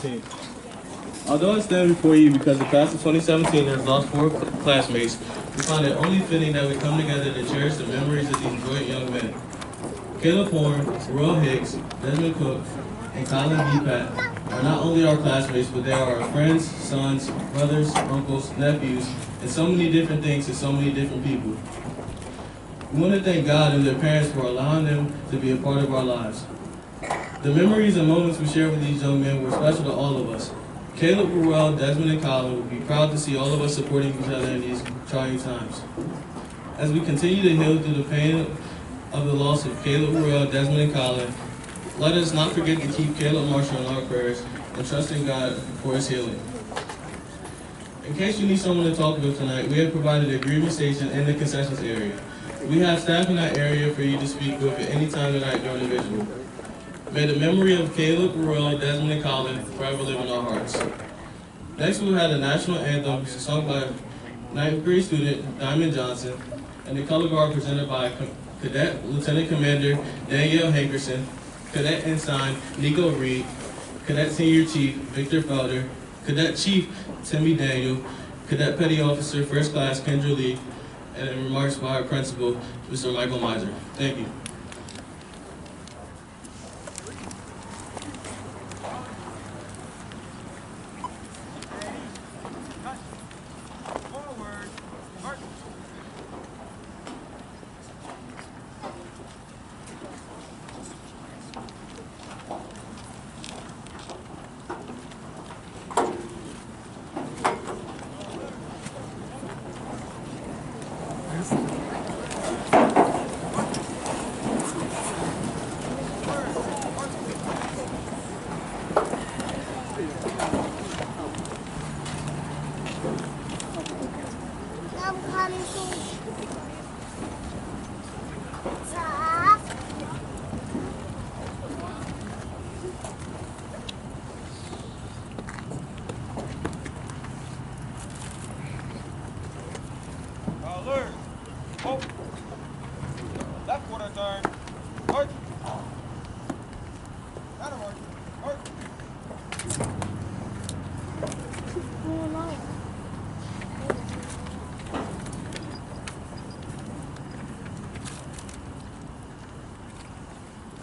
2017. Although I stand before you because the class of 2017 has lost 4 classmates, we find it only fitting that we come together to cherish the memories of these brilliant young men. Caleb Horn, Royal Hicks, Desmond Cook, and Colin B. Pat are not only our classmates, but they are our friends, sons, brothers, uncles, nephews, and so many different things to so many different people. We want to thank God and their parents for allowing them to be a part of our lives. The memories and moments we shared with these young men were special to all of us. Caleb, Ruel, Desmond, and Colin would be proud to see all of us supporting each other in these trying times. As we continue to heal through the pain of the loss of Caleb, Ruel, Desmond, and Colin, let us not forget to keep Caleb Marshall in our prayers and trust in God for his healing. In case you need someone to talk with tonight, we have provided a grievance station in the concessions area. We have staff in that area for you to speak with at any time tonight during the vigil. May the memory of Caleb, Ruel, Desmond, and Colin forever live in our hearts. Next, we'll have the national anthem sung by 9th grade student Diamond Johnson, and the color guard presented by Cadet Lieutenant Commander Danielle Hankerson, Cadet Ensign Nico Reed, Cadet Senior Chief Victor Felder, Cadet Chief Timmy Daniel, Cadet Petty Officer First Class Kendra Lee, and remarks by our principal, Mr. Michael Miser. Thank you.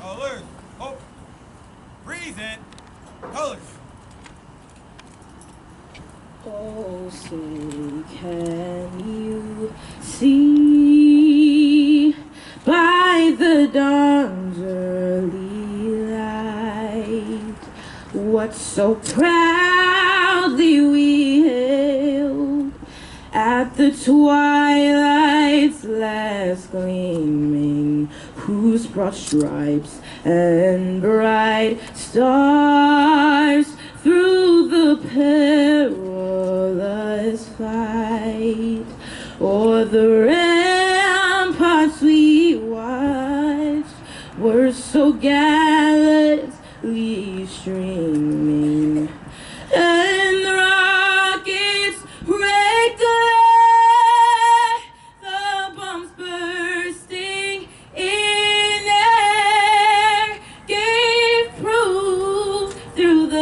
Colors. Oh. Present. Colors. Oh, say, can you see by the dawn's early light what so proudly we hailed at the twilight's last gleaming, whose broad stripes and bright stars through the perilous fight o'er the ramparts we watched were so gallantly streaming, and the rockets raked away, the bombs bursting in air gave proof through the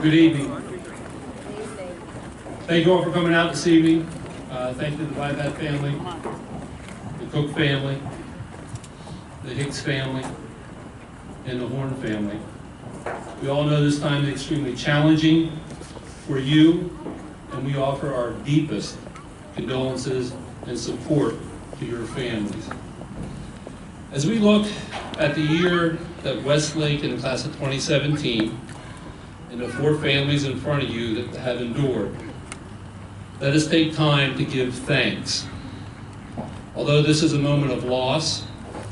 Good evening. Thank you all for coming out this evening. Thank you to the Vivat family, the Cook family, the Hicks family, and the Horn family. We all know this time is extremely challenging for you, and we offer our deepest condolences and support to your families. As we look at the year that Westlake in the class of 2017 and the 4 families in front of you that have endured, let us take time to give thanks. Although this is a moment of loss,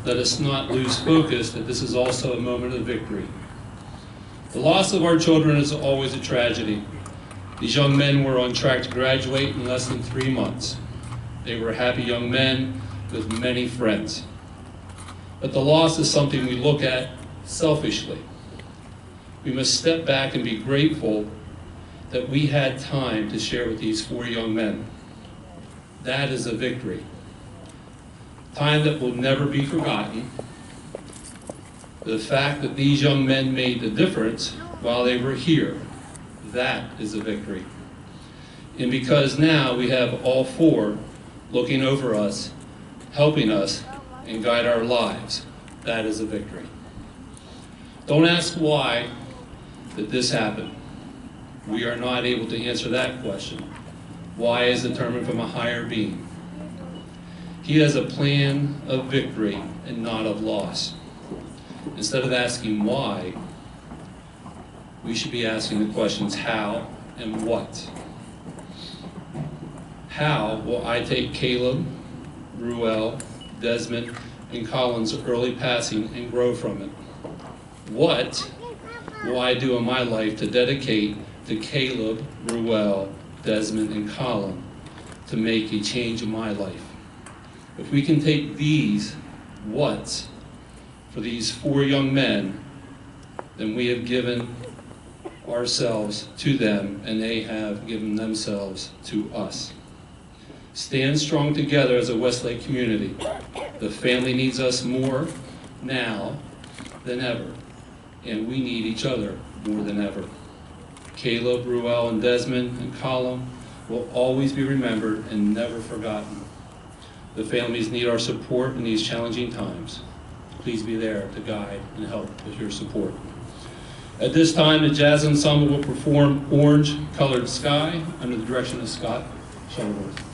let us not lose focus that this is also a moment of victory. The loss of our children is always a tragedy. These young men were on track to graduate in less than 3 months. They were happy young men with many friends. But the loss is something we look at selfishly. We must step back and be grateful that we had time to share with these 4 young men. That is a victory. Time that will never be forgotten. The fact that these young men made the difference while they were here, that is a victory. And because now we have all 4 looking over us, helping us, and guide our lives, that is a victory. Don't ask why that this happened. We are not able to answer that question. Why is determined from a higher being. He has a plan of victory and not of loss. Instead of asking why, we should be asking the questions how and what. How will I take Caleb, Ruel, Desmond, and Colin's early passing and grow from it? What will I do in my life to dedicate to Caleb, Ruel, Desmond, and Colin to make a change in my life? If we can take these what's for these 4 young men, then we have given ourselves to them and they have given themselves to us. Stand strong together as a Westlake community. The family needs us more now than ever, and we need each other more than ever. Caleb, Ruel, and Desmond, and Colin will always be remembered and never forgotten. The families need our support in these challenging times. Please be there to guide and help with your support. At this time, the Jazz Ensemble will perform Orange Colored Sky under the direction of Scott Shuttleworth.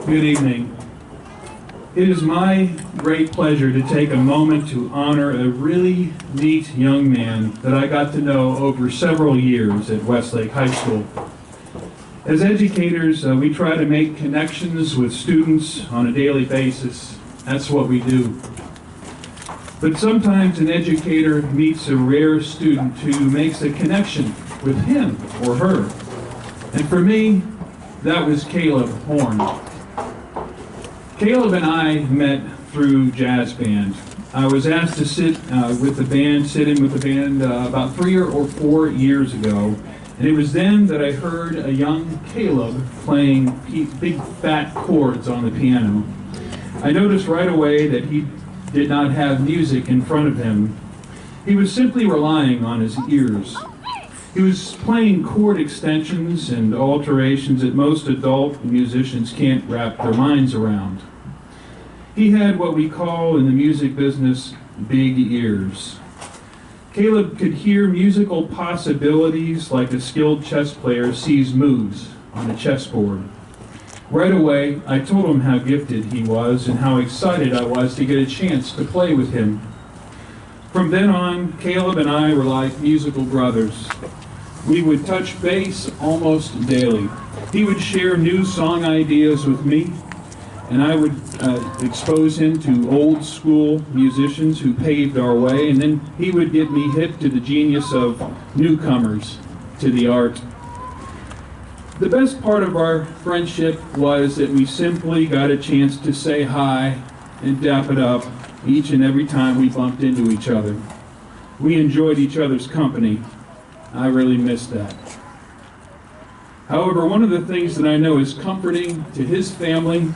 Good evening. It is my great pleasure to take a moment to honor a really neat young man that I got to know over several years at Westlake High School. As educators, we try to make connections with students on a daily basis. That's what we do. But sometimes an educator meets a rare student who makes a connection with him or her. And for me, that was Caleb Horn. Caleb and I met through jazz band. I was asked to sit in with the band about 3 or 4 years ago, and it was then that I heard a young Caleb playing big fat chords on the piano. I noticed right away that he did not have music in front of him. He was simply relying on his ears. He was playing chord extensions and alterations that most adult musicians can't wrap their minds around. He had what we call in the music business big ears. Caleb could hear musical possibilities like a skilled chess player sees moves on a chessboard. Right away, I told him how gifted he was and how excited I was to get a chance to play with him. From then on, Caleb and I were like musical brothers. We would touch base almost daily. He would share new song ideas with me, and I would expose him to old school musicians who paved our way, and then he would get me hip to the genius of newcomers to the art. The best part of our friendship was that we simply got a chance to say hi and dap it up each and every time we bumped into each other. We enjoyed each other's company. I really missed that. However, one of the things that I know is comforting to his family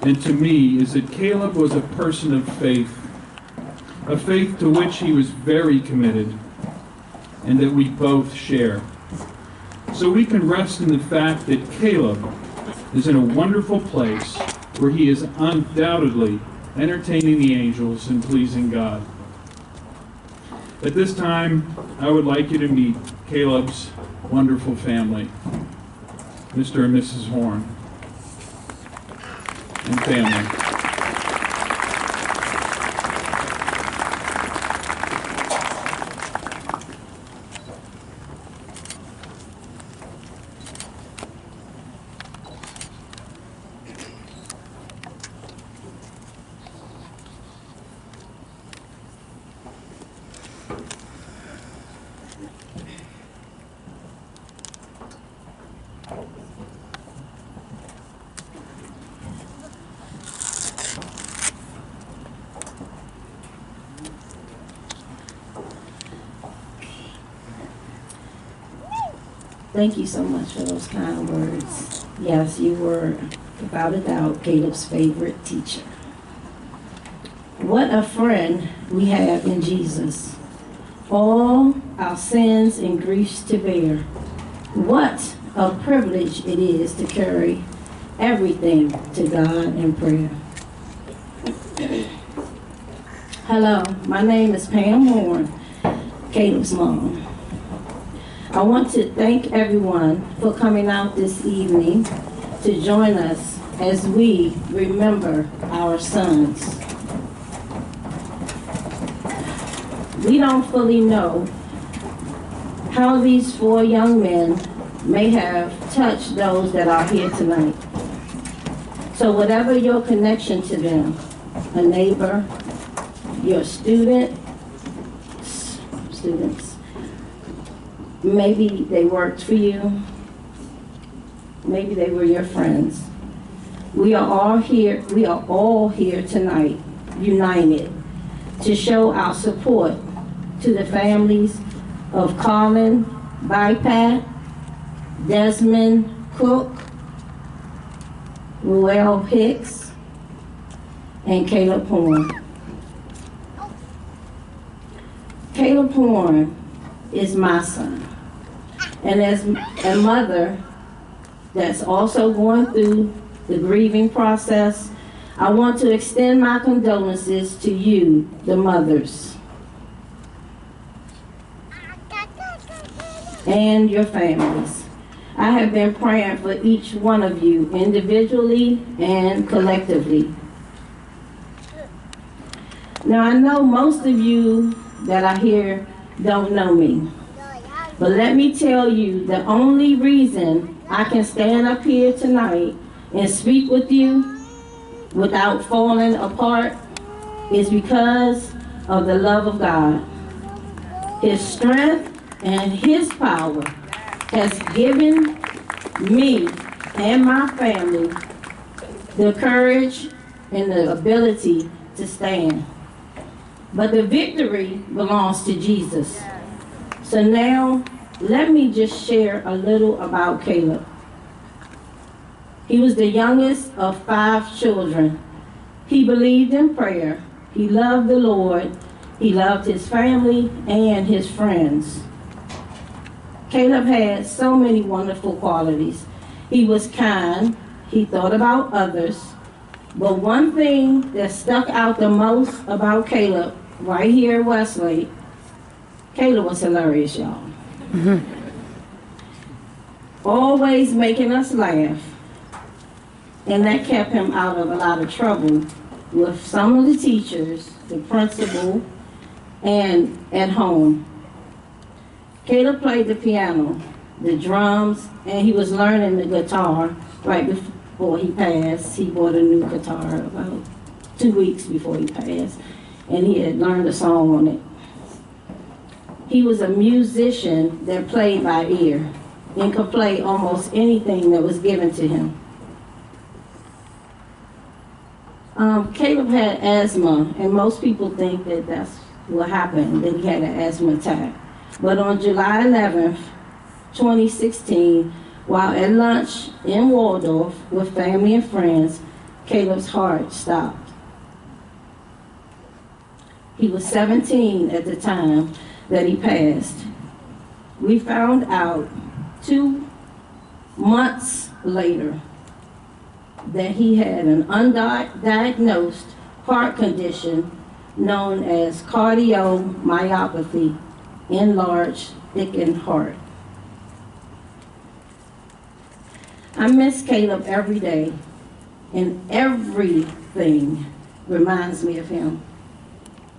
and to me is that Caleb was a person of faith, a faith to which he was very committed and that we both share. So we can rest in the fact that Caleb is in a wonderful place where he is undoubtedly entertaining the angels and pleasing God. At this time, I would like you to meet Caleb's wonderful family, Mr. and Mrs. Horn, and family. Thank you so much for those kind words. Yes, you were, without a doubt, Caleb's favorite teacher. What a friend we have in Jesus. All our sins and griefs to bear. What a privilege it is to carry everything to God in prayer. Hello, my name is Pam Horn, Caleb's mom. I want to thank everyone for coming out this evening to join us as we remember our sons. We don't fully know how these 4 young men may have touched those that are here tonight. So whatever your connection to them, a neighbor, your students, maybe they worked for you, maybe they were your friends. We are all here tonight, united, to show our support to the families of Colin Bypat, Desmond Cook, Ruel Hicks, and Caleb Horn. Caleb Horn is my son. And as a mother that's also going through the grieving process, I want to extend my condolences to you, the mothers, and your families. I have been praying for each one of you individually and collectively. Now, I know most of you that are here don't know me, but let me tell you, the only reason I can stand up here tonight and speak with you without falling apart is because of the love of God. His strength and His power has given me and my family the courage and the ability to stand. But the victory belongs to Jesus. So now, let me just share a little about Caleb. He was the youngest of 5 children. He believed in prayer. He loved the Lord. He loved his family and his friends. Caleb had so many wonderful qualities. He was kind. He thought about others. But one thing that stuck out the most about Caleb, right here at Westlake, Caleb was hilarious, y'all. Always making us laugh. And that kept him out of a lot of trouble with some of the teachers, the principal, and at home. Caleb played the piano, the drums, and he was learning the guitar right before he passed. He bought a new guitar about 2 weeks before he passed, and he had learned a song on it. He was a musician that played by ear and could play almost anything that was given to him. Caleb had asthma, and most people think that that's what happened, that he had an asthma attack. But on July 11th, 2016, while at lunch in Waldorf with family and friends, Caleb's heart stopped. He was 17 at the time that he passed. We found out 2 months later that he had an undiagnosed heart condition known as cardiomyopathy, enlarged thickened heart. I miss Caleb every day, and everything reminds me of him.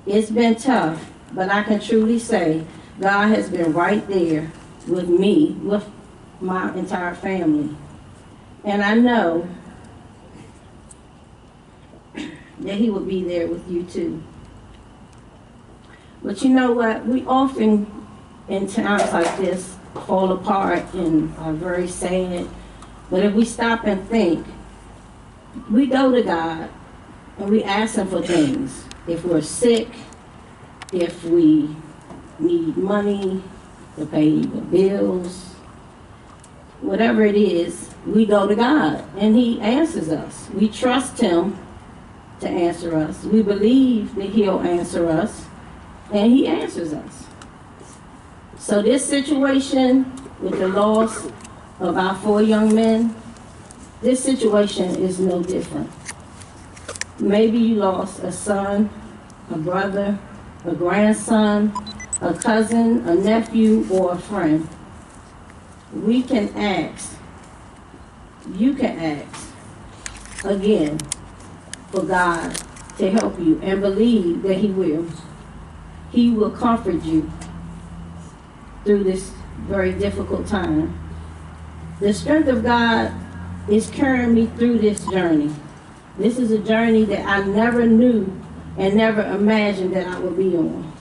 It's been tough, but I can truly say God has been right there with me, with my entire family. And I know that He will be there with you too. But you know what? We often, in times like this, fall apart and are very sad. But if we stop and think, we go to God and we ask Him for things. If we're sick, if we need money to pay the bills, whatever it is, we go to God and He answers us. We trust Him to answer us. We believe that He'll answer us, and He answers us. So this situation with the loss of our 4 young men, this situation is no different. Maybe you lost a son, a brother, a grandson, a cousin, a nephew, or a friend. We can ask, you can ask again for God to help you, and believe that He will. He will comfort you through this very difficult time. The strength of God is carrying me through this journey. This is a journey that I never knew and never imagined that I would be on.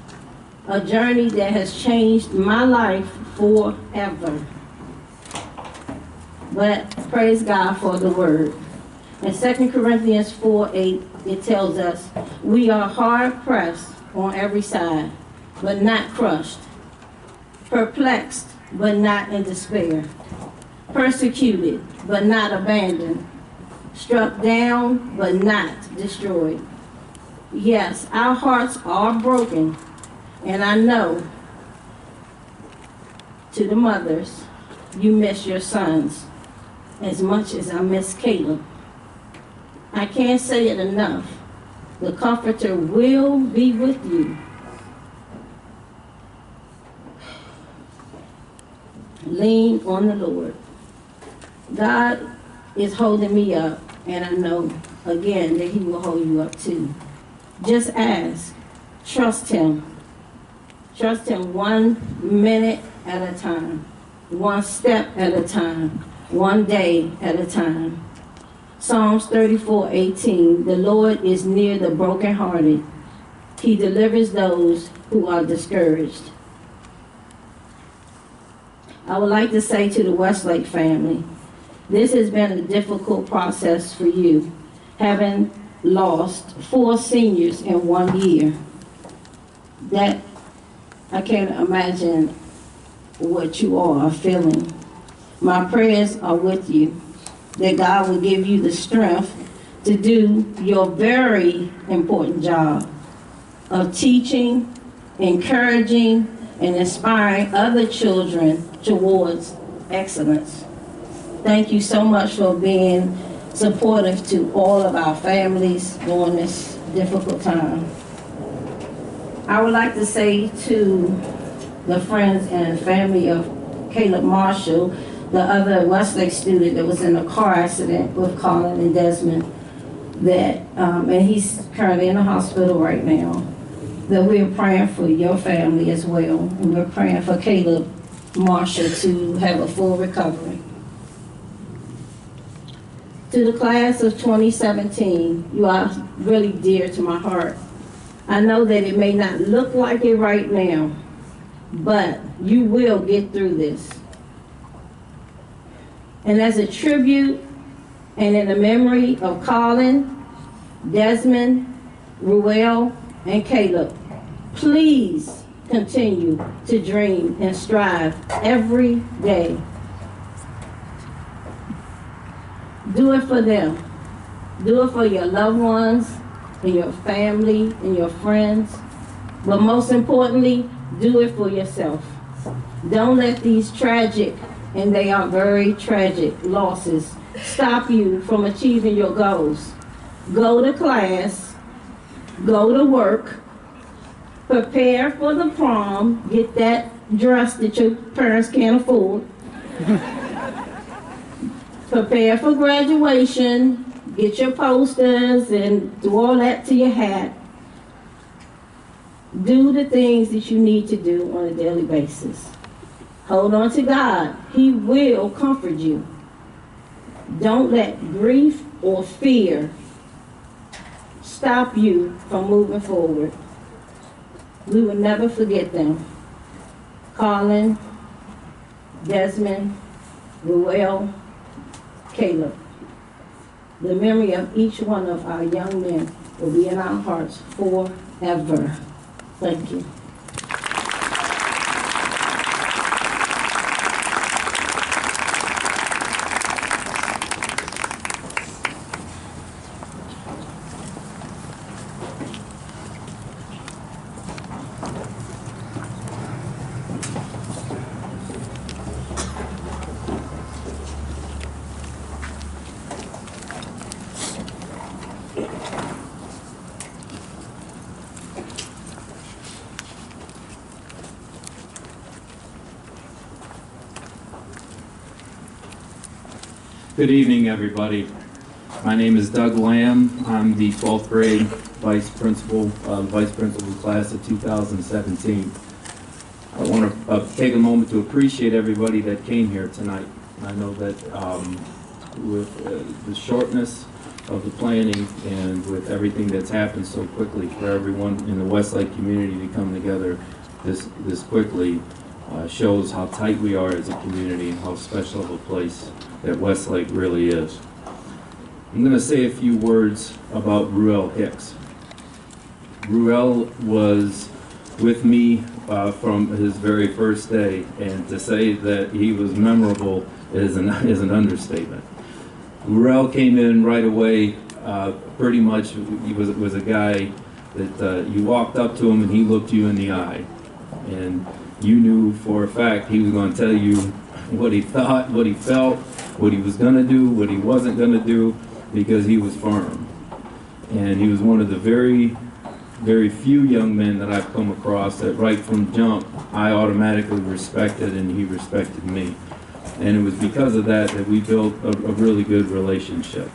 A journey that has changed my life forever. But praise God for the word. In 2 Corinthians 4:8, it tells us, we are hard pressed on every side, but not crushed. Perplexed, but not in despair. Persecuted, but not abandoned. Struck down, but not destroyed. Yes, our hearts are broken, and I know, to the mothers, you miss your sons as much as I miss Caleb. I can't say it enough. The Comforter will be with you. Lean on the Lord. God is holding me up, and I know, again, that he will hold you up too. Just ask. Trust him. Trust him 1 minute at a time, 1 step at a time, 1 day at a time. Psalms 34:18, the Lord is near the brokenhearted. He delivers those who are discouraged. I would like to say to the Westlake family, this has been a difficult process for you, having lost 4 seniors in 1 year. That, I can't imagine what you all are feeling. My prayers are with you, that God will give you the strength to do your very important job of teaching, encouraging, and inspiring other children towards excellence. Thank you so much for being supportive to all of our families during this difficult time. I would like to say to the friends and family of Caleb Marshall, the other Westlake student that was in a car accident with Colin and Desmond, that, and he's currently in the hospital right now, that we're praying for your family as well, and we're praying for Caleb Marshall to have a full recovery. To the class of 2017, you are really dear to my heart. I know that it may not look like it right now, but you will get through this. And as a tribute and in the memory of Colin, Desmond, Ruel, and Caleb, please continue to dream and strive every day. Do it for them. Do it for your loved ones and your family and your friends. But most importantly, do it for yourself. Don't let these tragic, and they are very tragic, losses stop you from achieving your goals. Go to class, go to work, prepare for the prom, get that dress that your parents can't afford. Prepare for graduation, get your posters and do all that to your hat. Do the things that you need to do on a daily basis. Hold on to God. He will comfort you. Don't let grief or fear stop you from moving forward. We will never forget them. Colin, Desmond, Ruel, Caleb. The memory of each one of our young men will be in our hearts forever. Thank you. Good evening, everybody. My name is Doug Lamb. I'm the 12th grade vice principal class of 2017. I want to take a moment to appreciate everybody that came here tonight. I know that with the shortness of the planning and with everything that's happened so quickly, for everyone in the Westlake community to come together this quickly shows how tight we are as a community and how special of a place that Westlake really is. I'm going to say a few words about Ruel Hicks. Ruel was with me from his very first day, and to say that he was memorable is an understatement. Ruel came in right away. Pretty much, he was a guy that you walked up to him and he looked you in the eye, and you knew for a fact he was going to tell you what he thought, what he felt, what he was going to do, what he wasn't going to do, because he was firm. And he was one of the very, very few young men that I've come across that right from jump I automatically respected and he respected me. And it was because of that that we built a really good relationship.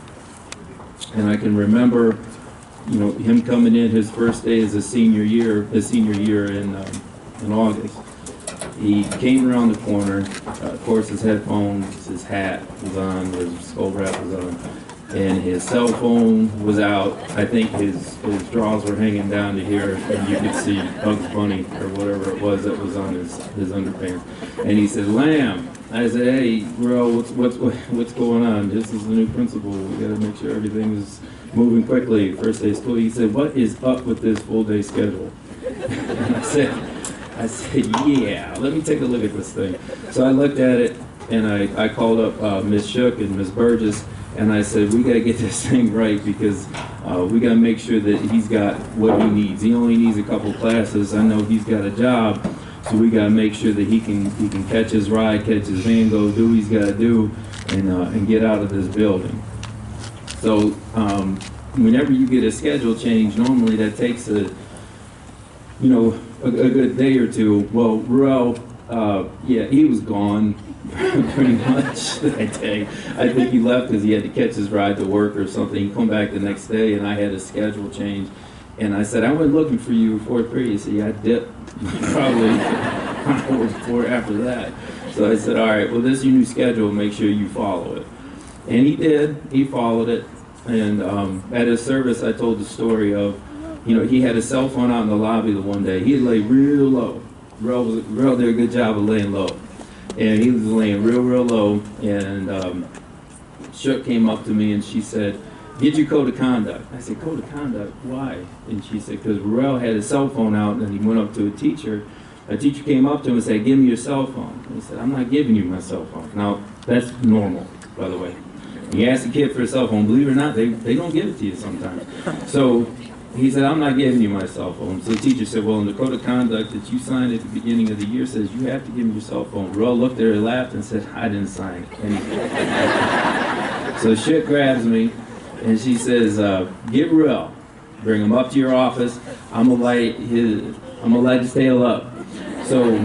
And I can remember, him coming in his first day as his senior year in August. He came around the corner, of course his headphones, his hat was on, his skull wrap was on, and his cell phone was out. I think his drawers were hanging down to here, and you could see Bugs Bunny or whatever it was that was on his underpants. And he said, "Lamb." I said, "Hey, bro, what's going on? This is the new principal. We got to make sure everything is moving quickly. First day of school." He said, "What is up with this full day schedule?" And I said, "Yeah, let me take a look at this thing." So I looked at it, and I called up Ms. Shook and Ms. Burgess, and I said, "We got to get this thing right, because we got to make sure that he's got what he needs. He only needs a couple classes. I know he's got a job, so we got to make sure that he can catch his ride, catch his van, go do what he's got to do, and get out of this building." So whenever you get a schedule change, normally that takes a good day or two. Well, Ruel, yeah, he was gone pretty much that day. I think he left because he had to catch his ride to work or something. He come back the next day, and I had a schedule change. And I said, "I went looking for you fourth period." He said, "Yeah, I dipped probably an hour before after that." So I said, "All right, well, this is your new schedule. Make sure you follow it." And he did. He followed it. And at his service, I told the story of, he had a cell phone out in the lobby the one day. He lay real low. Real did a good job of laying low. And he was laying real low. And Shook came up to me and she said, "Get your code of conduct." I said, "Code of conduct? Why?" And she said, "Because Ruel had his cell phone out and he went up to a teacher. A teacher came up to him and said, 'Give me your cell phone.' And he said, 'I'm not giving you my cell phone.'" Now, that's normal, by the way. You ask a kid for a cell phone, believe it or not, they don't give it to you sometimes. So he said, "I'm not giving you my cell phone." So the teacher said, "Well, in the code of conduct that you signed at the beginning of the year says you have to give me your cell phone." Ruel looked at her, laughed, and said, "I didn't sign anything." So Shook grabs me, and she says, "Get Ruel, bring him up to your office. I'm gonna light his tail up." So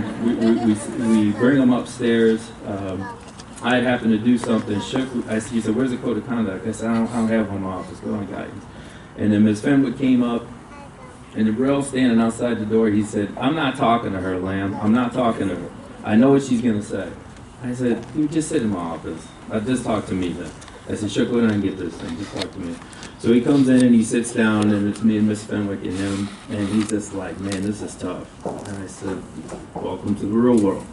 we bring him upstairs. I happened to do something. She said, "Where's the code of conduct?" I said, I don't have one in my office. Go on guidance. And then Ms. Fenwick came up, and the Ruel standing outside the door. He said, "I'm not talking to her, Lamb. I'm not talking to her. I know what she's going to say." I said, "You just sit in my office. Just talk to me then." I said, "Sure, go down and get this thing. Just talk to me." So he comes in and he sits down, and it's me and Miss Fenwick and him, and he's just like, "Man, this is tough." And I said, "Welcome to the real world."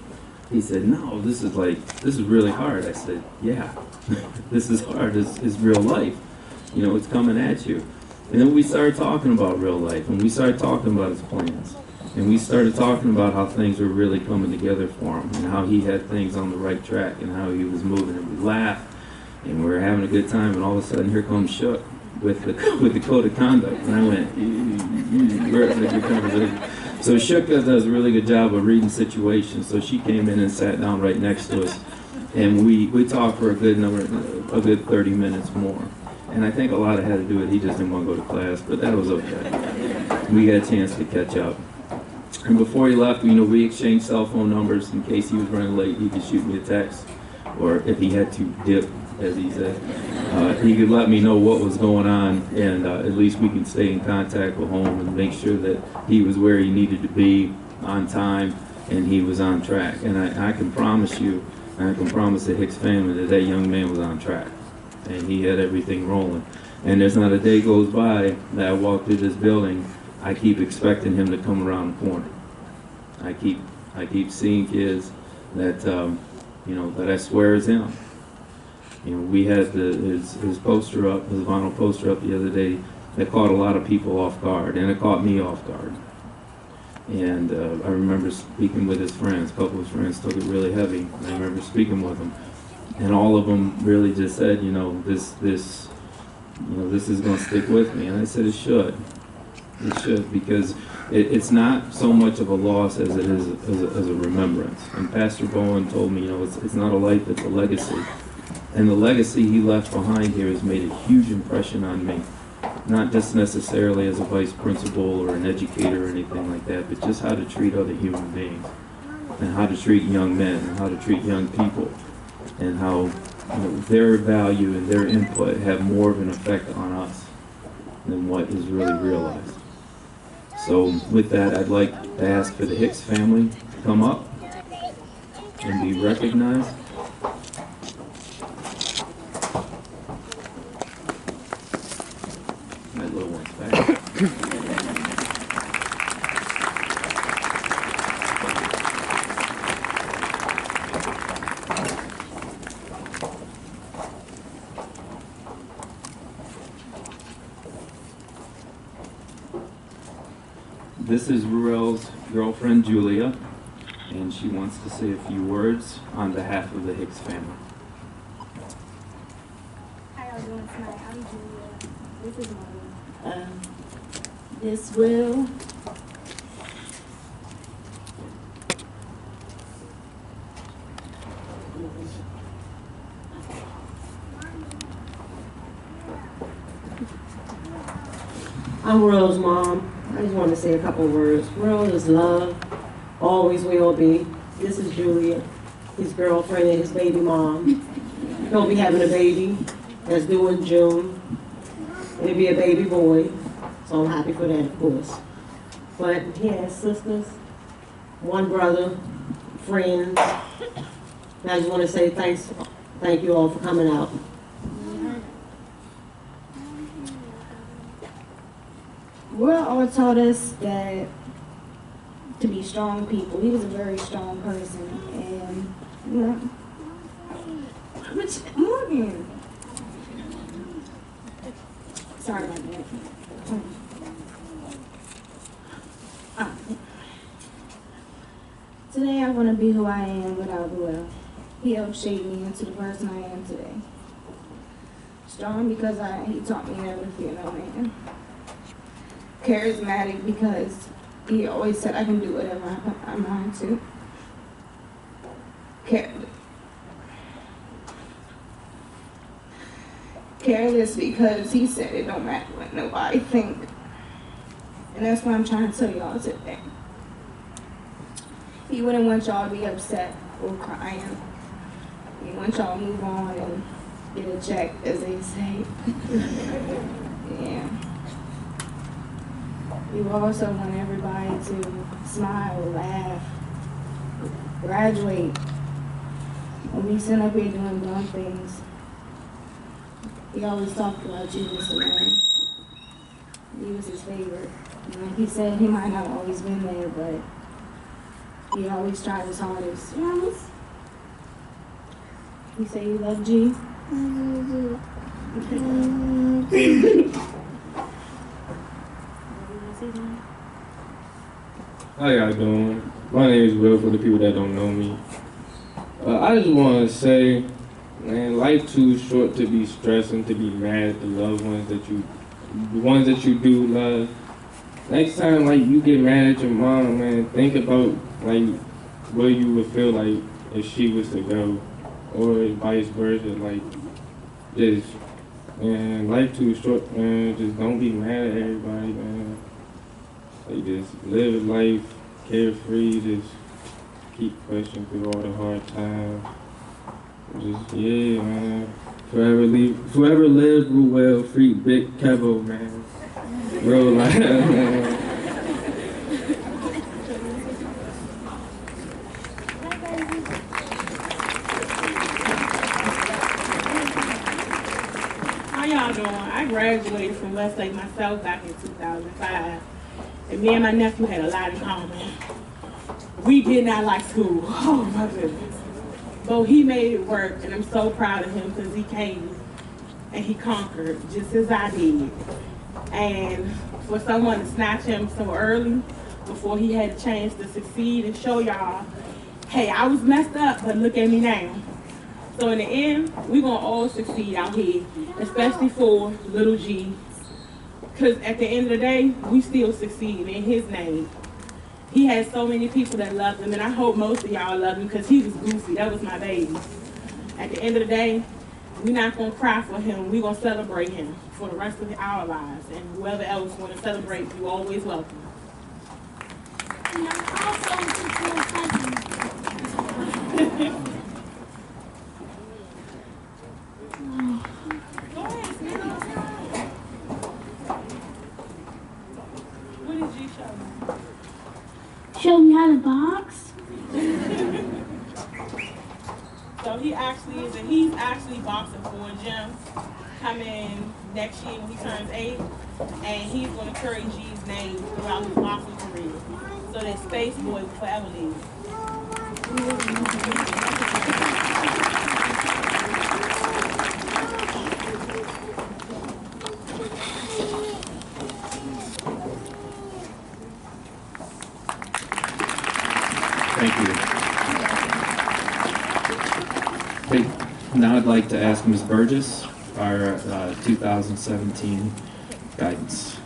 He said, "No, this is really hard." I said, "Yeah, this is hard. It's real life. It's coming at you." And then we started talking about real life, and we started talking about his plans. And we started talking about how things were really coming together for him, and how he had things on the right track, and how he was moving. And we laughed, and we were having a good time, and all of a sudden, here comes Shook with the code of conduct. And I went, we're having a good conversation. So Shook does a really good job of reading situations. So she came in and sat down right next to us, and we talked for a good 30 minutes more. And I think a lot of it had to do with he just didn't want to go to class, but that was okay. We got a chance to catch up. And before he left, we exchanged cell phone numbers in case he was running late. He could shoot me a text, or if he had to dip, as he said, he could let me know what was going on, and at least we could stay in contact with home and make sure that he was where he needed to be on time and he was on track. And I can promise you, and I can promise the Hicks family that young man was on track, and he had everything rolling. And there's not a day goes by that I walk through this building, I keep expecting him to come around the corner. I keep seeing kids that that I swear is him. We had his poster up, his vinyl poster up the other day that caught a lot of people off guard, and it caught me off guard. And I remember speaking with his friends. A couple of his friends took it really heavy. And I remember speaking with them, and all of them really just said, this is going to stick with me. And I said, it should. It should, because it's not so much of a loss as it is as a remembrance. And Pastor Bowen told me, it's not a life, it's a legacy. And the legacy he left behind here has made a huge impression on me. Not just necessarily as a vice principal or an educator or anything like that, but just how to treat other human beings, and how to treat young men, and how to treat young people. and how their value and their input have more of an effect on us than what is really realized. So with that, I'd like to ask for the Hicks family to come up and be recognized. That little one's back. This is Ruel's girlfriend, Julia, and she wants to say a few words on behalf of the Hicks family. How y'all doing tonight? I'm Julia. This is Mama. This will. I'm Royal's mom. I just want to say a couple words. Royal is love, always will be. This is Julia, his girlfriend and his baby mom. He'll be having a baby that's due in June. It'll be a baby boy, so I'm happy for that, of course. But he has sisters, one brother, friends. And I just want to say thank you all for coming out. Royal always taught us that to be strong people. He was a very strong person, and you know, Morgan. Sorry about that. Today I want to be who I am without Royal. He helped shape me into the person I am today. Strong because he taught me never to fear no man. Charismatic because he always said I can do whatever I put my mind to. Careless because he said it don't matter what nobody think. And that's what I'm trying to tell y'all today. He wouldn't want y'all to be upset or crying. He wants y'all to move on and get a check, as they say. Yeah. We also want everybody to smile, laugh, graduate. When we sit up here doing dumb things, he always talked about Jesus alone. He was his favorite. And like he said, he might not have always been there, but he always tried his hardest. Yes. He said you love G. How y'all doing? My name is Will for the people that don't know me. I just want to say, man, life too short to be stressing, to be mad at the loved ones the ones that you do love. Next time, like, you get mad at your mom, man, think about, like, where you would feel like if she was to go, or vice versa, like, just, man, life too short, man, just don't be mad at everybody, man. Like, just live life carefree, just keep pushing through all the hard times. Just, yeah, man. Forever live, Ruel, free Big Kevo, man. Real life, man. How y'all doing? I graduated from Westlake myself back in 2005. And me and my nephew had a lot in common. We did not like school. Oh my goodness. But he made it work, and I'm so proud of him because he came and he conquered just as I did. And for someone to snatch him so early before he had a chance to succeed and show y'all, hey, I was messed up, but look at me now. So in the end, we're gonna all succeed out here, especially for little G. Because at the end of the day, we still succeed in his name. He has so many people that love him, and I hope most of y'all love him because he was goofy. That was my baby. At the end of the day, we're not going to cry for him. We're going to celebrate him for the rest of our lives. And whoever else want to celebrate, you always welcome. And I'm also Show me how to box. So he's actually boxing for a gym coming next year when he turns 8, and he's going to carry G's name throughout his boxing career, so that Space Boy will forever live. Thank you. Okay, now I'd like to ask Ms. Burgess, our 2017 guidance.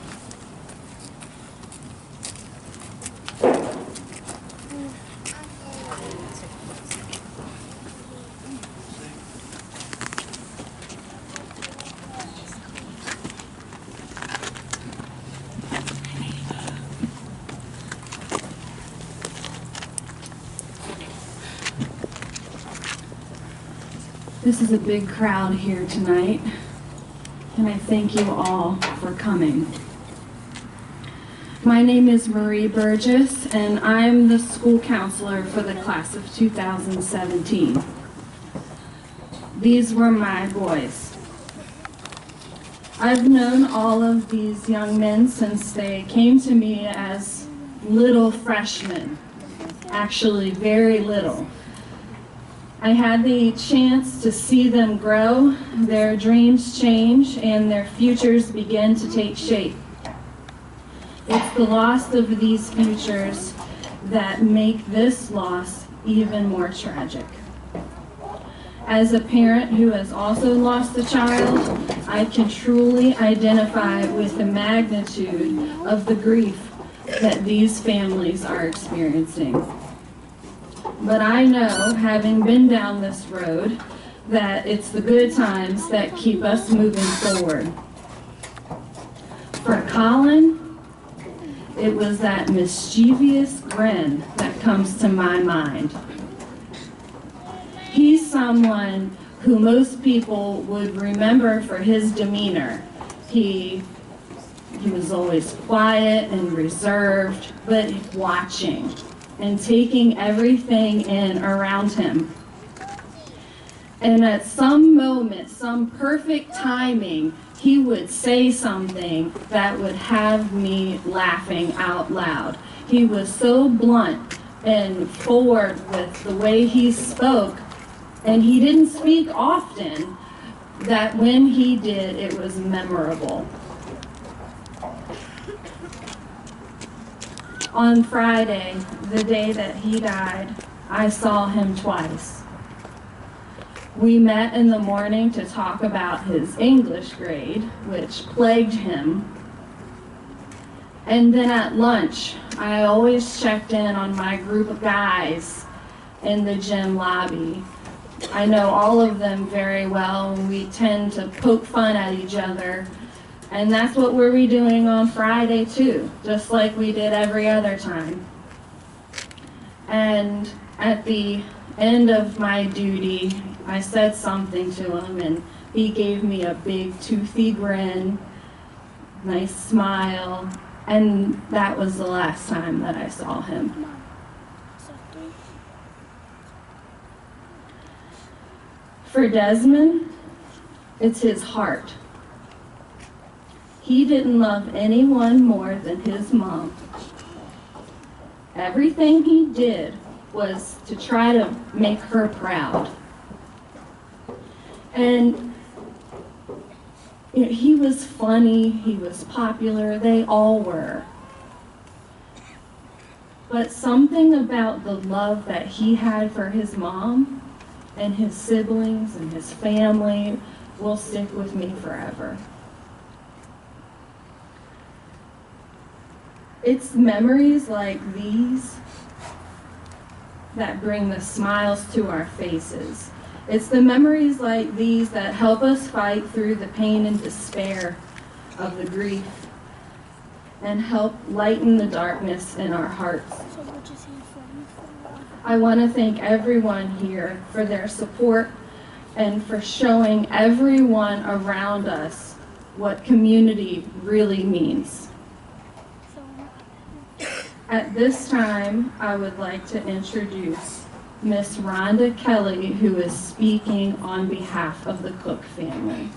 This is a big crowd here tonight, and I thank you all for coming. My name is Marie Burgess, and I'm the school counselor for the class of 2017. These were my boys. I've known all of these young men since they came to me as little freshmen, actually very little. I had the chance to see them grow, their dreams change, and their futures begin to take shape. It's the loss of these futures that make this loss even more tragic. As a parent who has also lost a child, I can truly identify with the magnitude of the grief that these families are experiencing. But I know, having been down this road, that it's the good times that keep us moving forward. For Colin, it was that mischievous grin that comes to my mind. He's someone who most people would remember for his demeanor. He was always quiet and reserved, but watching and taking everything in around him. And at some moment, some perfect timing, he would say something that would have me laughing out loud. He was so blunt and forward with the way he spoke, and he didn't speak often, that when he did, it was memorable. On Friday, the day that he died, I saw him twice. We met in the morning to talk about his English grade, which plagued him. And then at lunch, I always checked in on my group of guys in the gym lobby. I know all of them very well, and we tend to poke fun at each other. And that's what we'll be doing on Friday too, just like we did every other time. And at the end of my duty, I said something to him, and he gave me a big toothy grin, nice smile, and that was the last time that I saw him. For Desmond, it's his heart. He didn't love anyone more than his mom. Everything he did was to try to make her proud. And you know, he was funny, he was popular, they all were. But something about the love that he had for his mom and his siblings and his family will stick with me forever. It's memories like these that bring the smiles to our faces. It's the memories like these that help us fight through the pain and despair of the grief and help lighten the darkness in our hearts. I want to thank everyone here for their support and for showing everyone around us what community really means. At this time, I would like to introduce Miss Rhonda Kelly, who is speaking on behalf of the Cook family.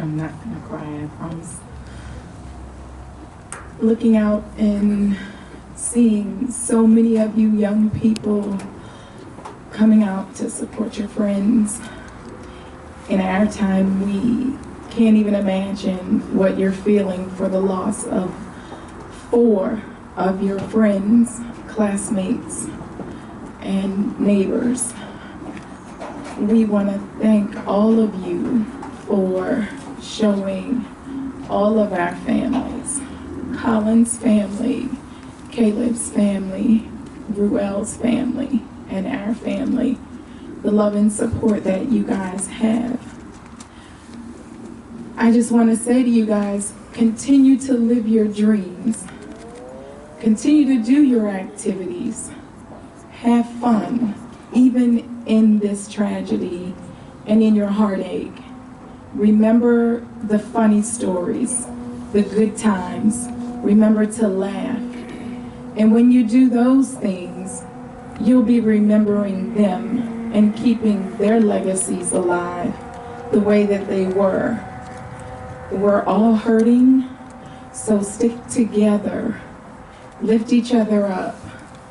I'm not gonna cry, I promise. Looking out and seeing so many of you young people coming out to support your friends. In our time, we can't even imagine what you're feeling for the loss of 4 of your friends, classmates, and neighbors. We want to thank all of you for showing all of our families, Colin's family, Caleb's family, Ruel's family, and our family, the love and support that you guys have. I just want to say to you guys, continue to live your dreams. Continue to do your activities. Have fun, even in this tragedy and in your heartache. Remember the funny stories, the good times. Remember to laugh. And when you do those things, you'll be remembering them and keeping their legacies alive the way that they were. We're all hurting, so stick together. Lift each other up.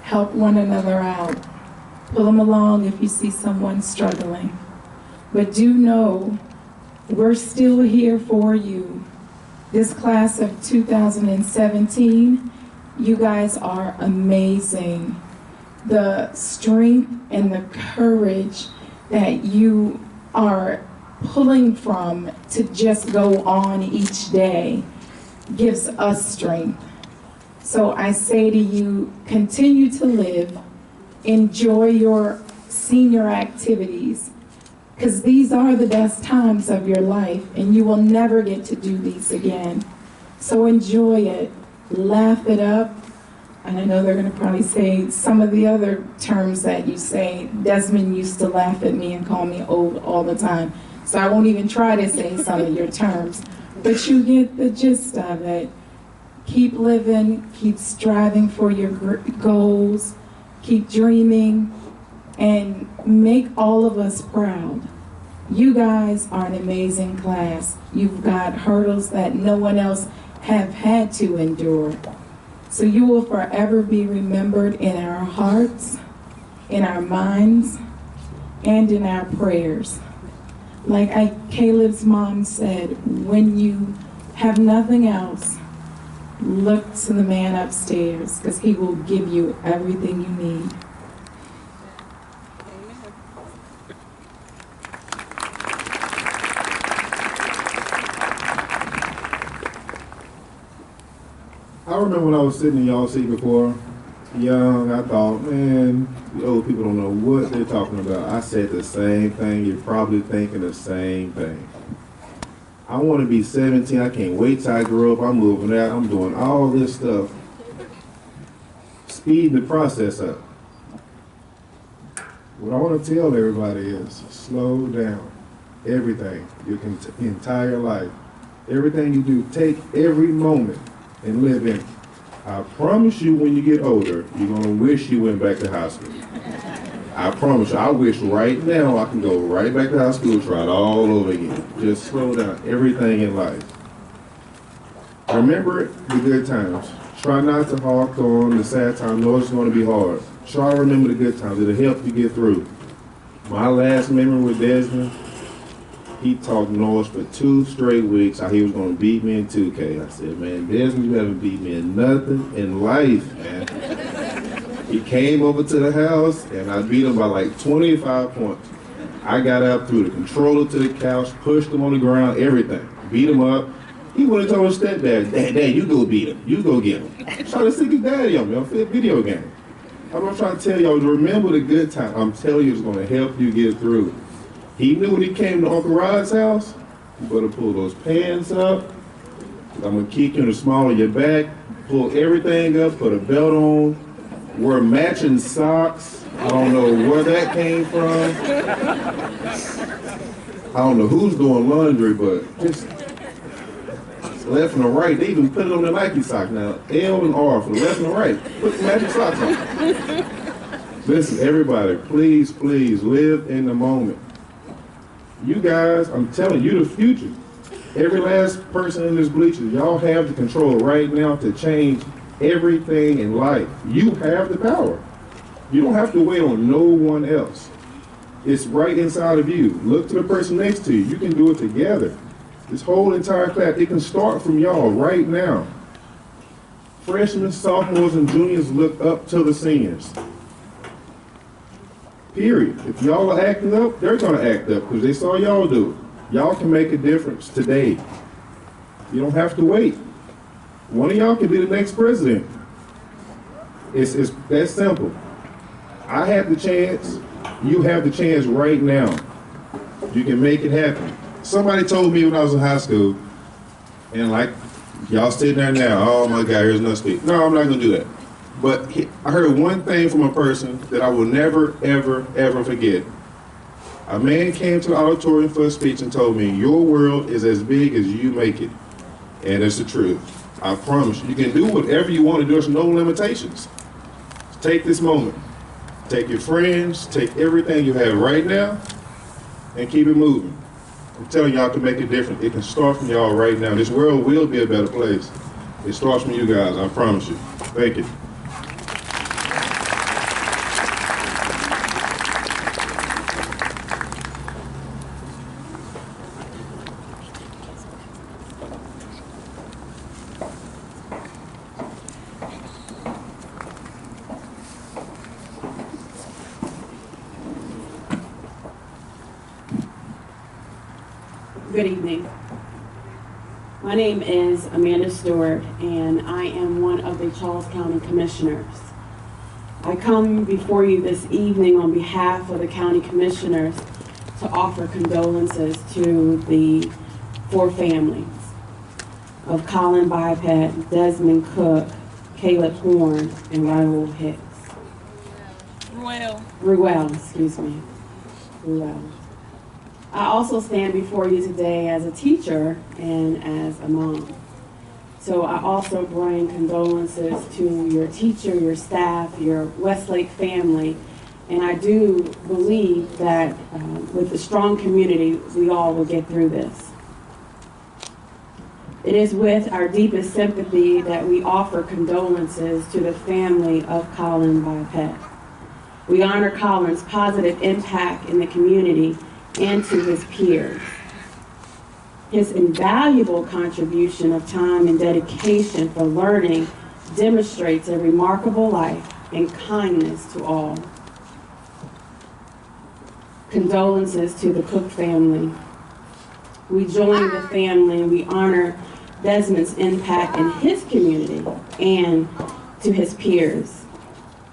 Help one another out. Pull them along if you see someone struggling. But do know, we're still here for you. This class of 2017, you guys are amazing. The strength and the courage that you are pulling from to just go on each day gives us strength. So I say to you, continue to live, enjoy your senior activities, because these are the best times of your life and you will never get to do these again. So enjoy it, laugh it up. And I know they're going to probably say some of the other terms that you say. Desmond used to laugh at me and call me old all the time. So I won't even try to say some of your terms. But you get the gist of it. Keep living, keep striving for your goals, keep dreaming, and make all of us proud. You guys are an amazing class. You've got hurdles that no one else have had to endure. So you will forever be remembered in our hearts, in our minds, and in our prayers. Like Caleb's mom said, when you have nothing else, look to the man upstairs, because he will give you everything you need. I remember when I was sitting in y'all's seat before, young, I thought, man, the old people don't know what they're talking about. I said the same thing. You're probably thinking the same thing. I want to be 17. I can't wait till I grow up. I'm moving out. I'm doing all this stuff. Speed the process up. What I want to tell everybody is slow down. Everything, your entire life. Everything you do, take every moment and live in it. I promise you when you get older, you're going to wish you went back to high school. I promise you, I wish right now I can go right back to high school, try it all over again. Just slow down everything in life. Remember the good times. Try not to hark on the sad times. No, it's going to be hard. Try to remember the good times. It'll help you get through. My last memory with Desmond, he talked noise for 2 straight weeks how he was going to beat me in 2K. I said, man, Desmond, you haven't beat me in nothing in life, man. He came over to the house, and I beat him by like 25 points. I got up, threw the controller to the couch, pushed him on the ground, everything. Beat him up. He went and told his stepdad, Dad, you go beat him. You go get him. Trying to stick his daddy on me on a video game. I'm trying to tell y'all, remember the good time. I'm telling you, it's going to help you get through. He knew when he came to Uncle Rod's house, You better pull those pants up. I'm gonna kick you in the small of your back. Pull everything up, put a belt on, wear matching socks. I don't know where that came from. I don't know who's doing laundry, but just left and the right. They even put it on the Nike sock now. L and R for the left and the right. Put the matching socks on. Listen, everybody, please, please live in the moment. You guys, I'm telling you, the future. Every last person in this bleacher, y'all have the control right now to change everything in life. You have the power. You don't have to wait on no one else. It's right inside of you. Look to the person next to you. You can do it together. This whole entire class, it can start from y'all right now. Freshmen, sophomores, and juniors look up to the seniors. Period. If y'all are acting up, they're gonna act up because they saw y'all do it. Y'all can make a difference today. You don't have to wait. One of y'all can be the next president. It's that simple. I have the chance. You have the chance right now. You can make it happen. Somebody told me when I was in high school, and like, y'all sitting there now, oh my God, here's another speech. No, I'm not gonna do that. But I heard one thing from a person that I will never, ever, ever forget. A man came to the auditorium for a speech and told me, your world is as big as you make it. And it's the truth. I promise you, you can do whatever you want to do. There's no limitations. Take this moment. Take your friends, take everything you have right now, and keep it moving. I'm telling y'all can make a difference. It can start from y'all right now. This world will be a better place. It starts from you guys, I promise you. Thank you. Good evening. My name is Amanda Stewart, and I am one of the Charles County Commissioners. I come before you this evening on behalf of the County Commissioners to offer condolences to the four families of Colin Biped, Desmond Cook, Caleb Horn, and Raul Hicks. Ruel, excuse me. Ruel. I also stand before you today as a teacher and as a mom. So I also bring condolences to your teacher, your staff, your Westlake family, and I do believe that with a strong community, we all will get through this. It is with our deepest sympathy that we offer condolences to the family of Colin Biped. We honor Colin's positive impact in the community and to his peers. His invaluable contribution of time and dedication for learning demonstrates a remarkable life and kindness to all. Condolences to the Cook family. We join the family and we honor Desmond's impact in his community and to his peers.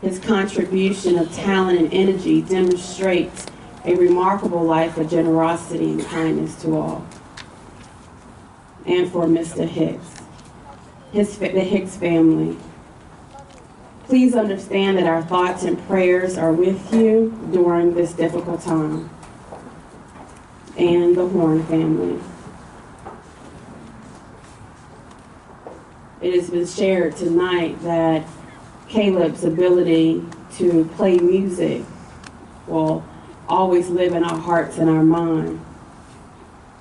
His contribution of talent and energy demonstrates a remarkable life of generosity and kindness to all. And for Mr. Hicks, the Hicks family. Please understand that our thoughts and prayers are with you during this difficult time. And the Horn family. It has been shared tonight that Caleb's ability to play music will always live in our hearts and our mind.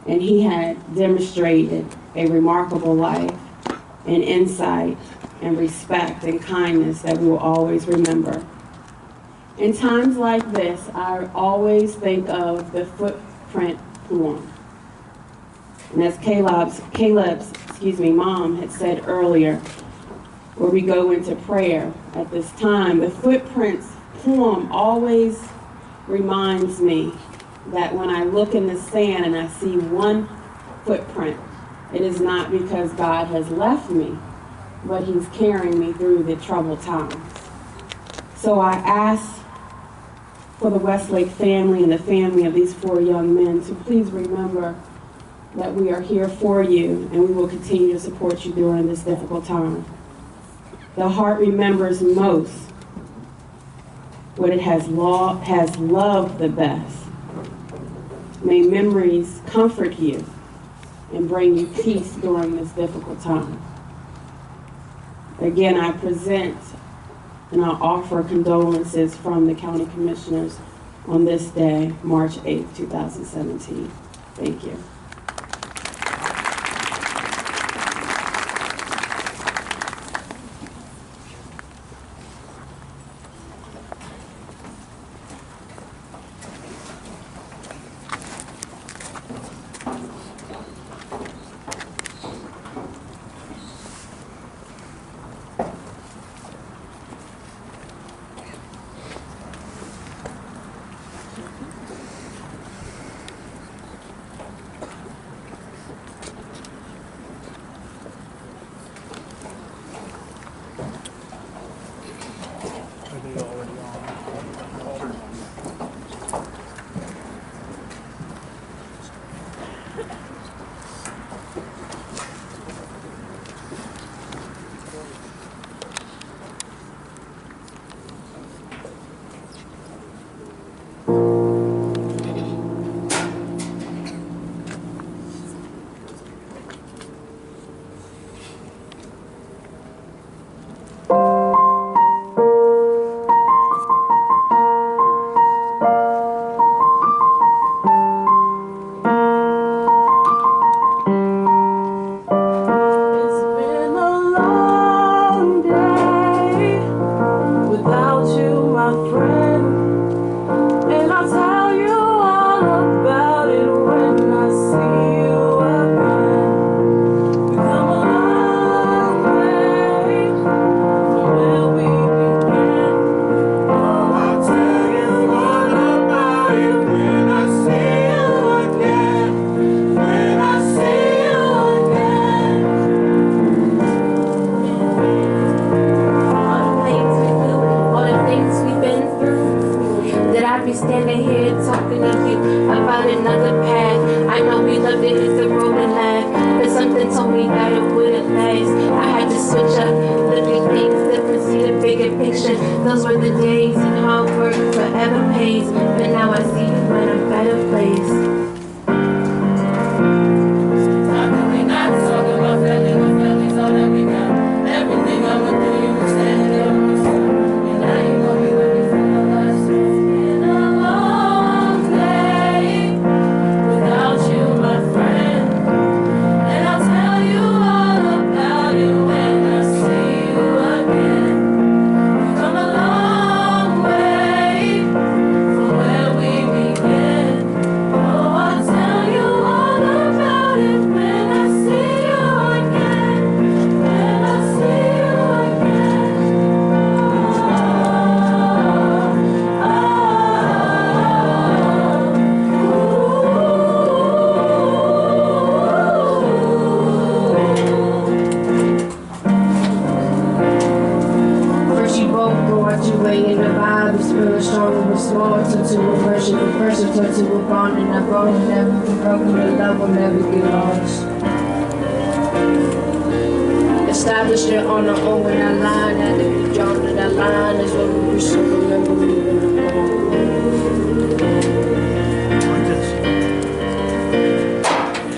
And he had demonstrated a remarkable life and insight and respect and kindness that we will always remember. In times like this, I always think of the footprint poem. And as Caleb's mom had said earlier, where we go into prayer at this time, the footprints poem always reminds me that when I look in the sand and I see one footprint, it is not because God has left me, but he's carrying me through the troubled times. So I ask for the Westlake family and the family of these four young men to please remember that we are here for you and we will continue to support you during this difficult time. The heart remembers most what it has loved the best. May memories comfort you and bring you peace during this difficult time. Again, I present and I offer condolences from the County Commissioners on this day, March 8th, 2017. Thank you. Those were the days and hard work forever pays. But now I see you in a better place. Established it on our own when I line and if you drawn to that line is when we should remember moving along.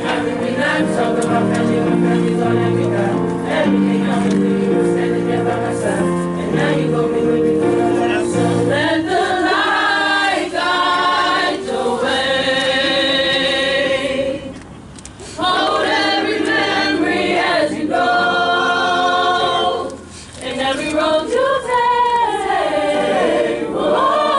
Everything I'm talking about family, my family's all that we got. Everything I'm gonna do, you were standing there by my side. And now you gon' be with me through the life. So let the light guide the way. Hold every memory as you go. Every road you take, oh.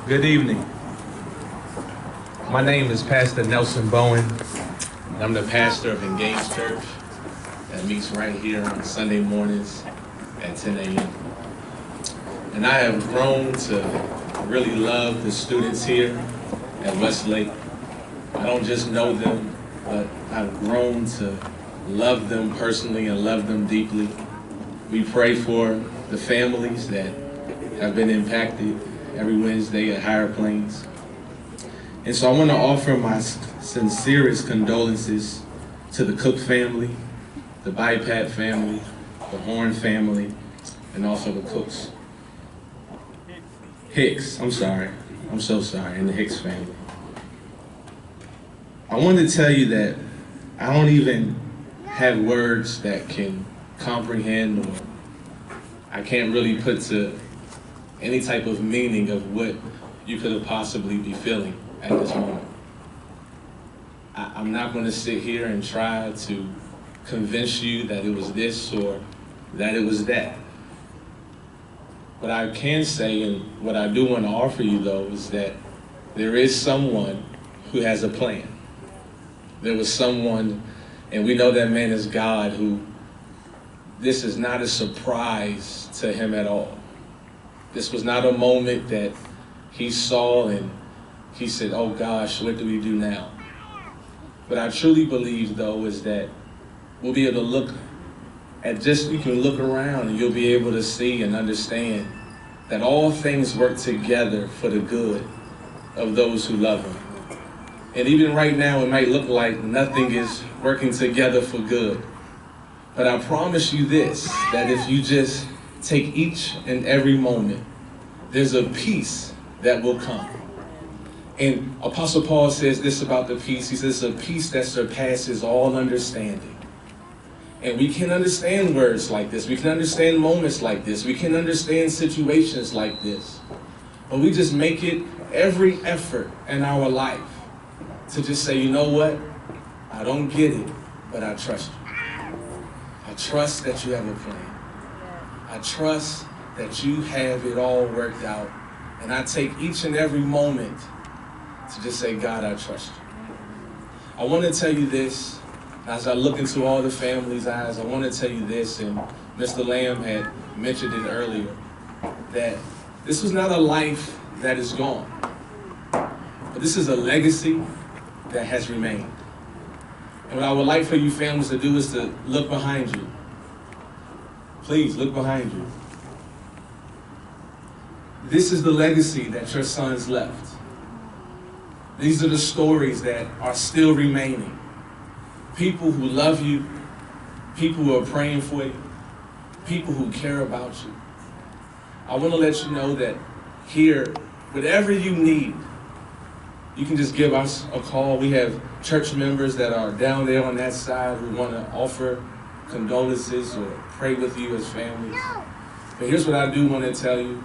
Good evening. My name is Pastor Nelson Bowen. And I'm the pastor of Engaged Church that meets right here on Sunday mornings at 10 a.m. And I have grown to really love the students here at Westlake. I don't just know them, but I've grown to love them personally and love them deeply. We pray for the families that have been impacted every Wednesday at Higher Plains. And so I want to offer my sincerest condolences to the Cook family, the Bypat family, the Horn family, and also the Cooks. Hicks, I'm sorry. I'm so sorry, and the Hicks family. I want to tell you that I don't even have words that can comprehend, or I can't really put to any type of meaning of what you could have possibly be feeling at this moment. I'm not going to sit here and try to convince you that it was this or that it was that. What I can say, and what I do want to offer you though, is that there is someone who has a plan. There was someone, and we know that man is God, who this is not a surprise to him at all. This was not a moment that he saw and he said, oh gosh, what do we do now? But I truly believe though is that we'll be able to look at you can look around and you'll be able to see and understand that all things work together for the good of those who love him. And even right now it might look like nothing is working together for good. But I promise you this, that if you just take each and every moment, there's a peace that will come. And Apostle Paul says this about the peace. He says, a peace that surpasses all understanding. And we can understand words like this. We can understand moments like this. We can understand situations like this. But we just make it every effort in our life to just say, you know what? I don't get it, but I trust you. I trust that you have a plan. I trust that you have it all worked out. And I take each and every moment to just say, God, I trust you. I want to tell you this, as I look into all the family's eyes, I want to tell you this, and Mr. Lamb had mentioned it earlier, that this was not a life that is gone, but this is a legacy that has remained. And what I would like for you families to do is to look behind you. Please, look behind you. This is the legacy that your sons left. These are the stories that are still remaining. People who love you, people who are praying for you, people who care about you. I want to let you know that here, whatever you need, you can just give us a call. We have church members that are down there on that side who want to offer condolences or pray with you as families. But here's what I do want to tell you,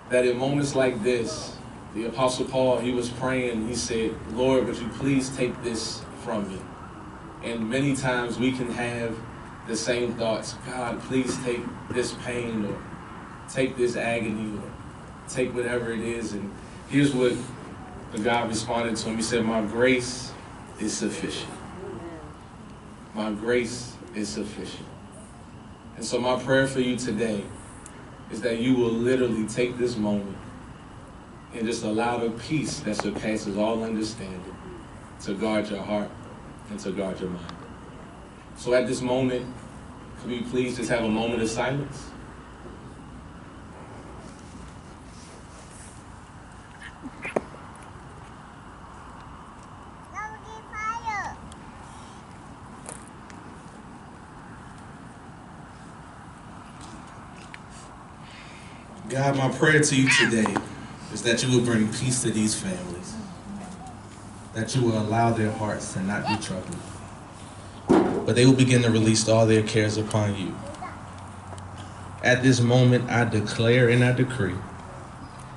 that in moments like this, the Apostle Paul, he was praying, he said, Lord, would you please take this from me? And many times we can have the same thoughts. God, please take this pain, or take this agony, or take whatever it is. And here's what the God responded to him. He said, my grace is sufficient. My grace is sufficient. And so my prayer for you today is that you will literally take this moment and just allow the peace that surpasses all understanding to guard your heart and to guard your mind. So at this moment, could we please just have a moment of silence? God, my prayer to you today is that you will bring peace to these families, that you will allow their hearts to not be troubled, but they will begin to release all their cares upon you. At this moment, I declare and I decree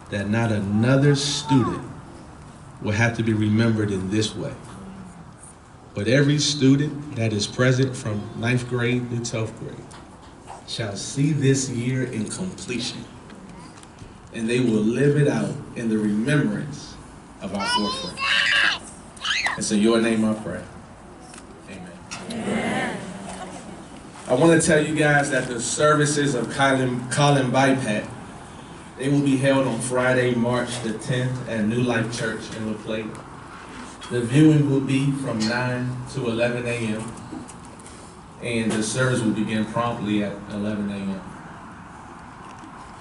that not another student will have to be remembered in this way, but every student that is present from 9th grade to 12th grade shall see this year in completion, and they will live it out in the remembrance of our forefront. It's in your name I pray. Amen. I want to tell you guys that the services of Colin Bypat, they will be held on Friday, March the 10th at New Life Church in Westlake. The viewing will be from 9 to 11 a.m. and the service will begin promptly at 11 a.m.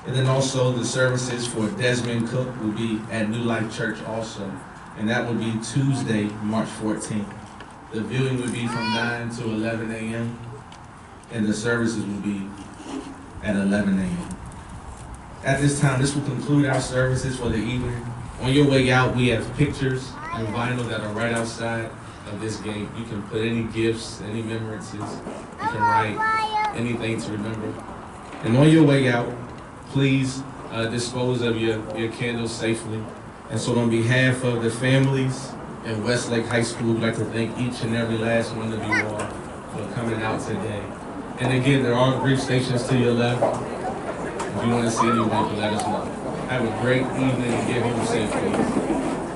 And then also the services for Desmond Cook will be at New Life Church also, and that will be Tuesday, March 14th. The viewing will be from 9 to 11 a.m. and the services will be at 11 a.m. At this time, this will conclude our services for the evening. On your way out, we have pictures and vinyl that are right outside of this gate. You can put any gifts, any remembrances. You can write anything to remember. And on your way out, please dispose of your candles safely. And so on behalf of the families in Westlake High School, we'd like to thank each and every last one of you all for coming out today. And again, there are grief stations to your left. If you want to see anyone, let us know. Have a great evening and get home safe, please.